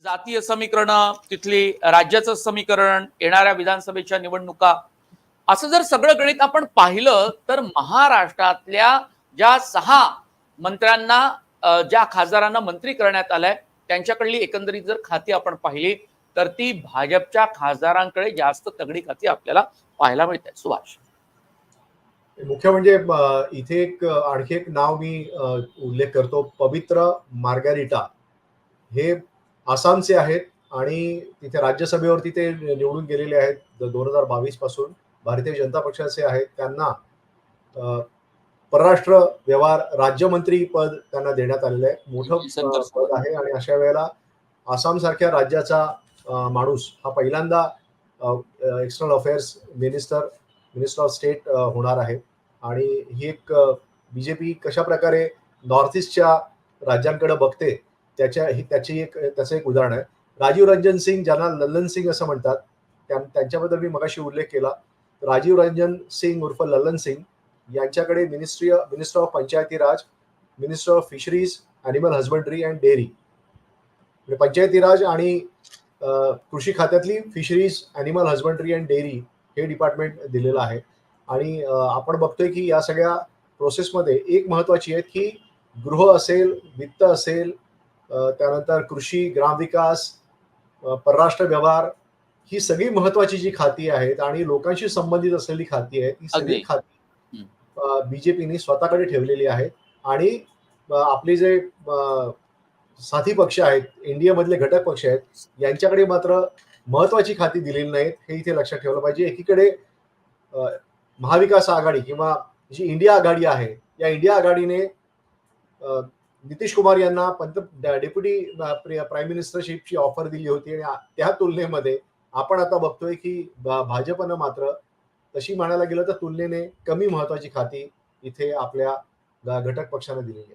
जातीय समीकरण, तिथली राज्याचं समीकरण, येणाऱ्या विधानसभेच्या निवडणुका, असं जर सगळं गणित आपण पाहिलं तर महाराष्ट्रातल्या ज्या 6 मंत्र्यांना ज्या खासदारांना मंत्री करण्यात आलंय त्यांच्याकडली एकंदरीत जर खाती आपण पाहिली तर ती भाजपच्या खासदारांकडे जास्त तगडी खाती आपल्याला पाहायला मिळतात. सुभाष, मुख्य म्हणजे इथे आणखी एक नाव मी उल्लेख करतो. पवित्र मार्गारिटा हे आसामचे आहेत आणि तिथे राज्यसभेवरती ते निवडून गेलेले आहेत 2022 पासून. भारतीय जनता पक्षाचे आहेत. त्यांना परराष्ट्र व्यवहार राज्यमंत्री पद त्यांना देण्यात आलेलं आहे. मोठं पद आहे आणि अशा वेळेला आसाम सारख्या राज्याचा माणूस हा पहिल्यांदा external affairs minister of state होणार आहे. आणि ही एक बीजेपी कशा प्रकारे नॉर्थ ईस्टच्या राज्यांकडे बघते त्याचं एक उदाहरण आहे. राजीव रंजन सिंग, ज्यांना लल्लन सिंग असं म्हणतात, त्यांच्याबद्दल मी मगाशी उल्लेख केला. राजीव रंजन सिंग उर्फ लल्लन सिंग यांच्याकडे minister of Panchayati Raj, minister of fisheries, animal husbandry and dairy, म्हणजे पंचायती राज आणि कृषी खात्यातली fisheries, animal husbandry and dairy हे डिपार्टमेंट दिलेलं आहे. आणि आपण बघतोय की या सगळ्या प्रोसेसमध्ये एक महत्वाची आहे की गृह असेल, वित्त असेल, त्यानंतर कृषी, ग्रामविकास, परराष्ट्र व्यवहार, ही सगळी महत्वाची जी खाती आहेत आणि लोकांशी संबंधित असलेली खाती आहेत, ही सगळी खाती बीजेपीने स्वतःकडे ठेवलेली आहेत. आणि आपले जे साथी पक्ष आहेत, इंडिया मधले घटक पक्ष आहेत, यांच्याकडे मात्र महत्वाची खाती दिलेली नाहीत. हे इथे लक्षात ठेवलं पाहिजे. एकीकडे महाविकास आघाडी किंवा जी इंडिया आघाडी आहे, या इंडिया आघाडीने नितीश कुमार यांना डेप्युटी प्राईम मिनिस्टरशिपची ऑफर दिली होती आणि त्या तुलनेमध्ये आपण आता बघतोय की भाजपनं मात्र तशी म्हणायला गेलं तर तुलनेने कमी महत्वाची खाती इथे आपल्या घटक पक्षांना दिलेली आहे.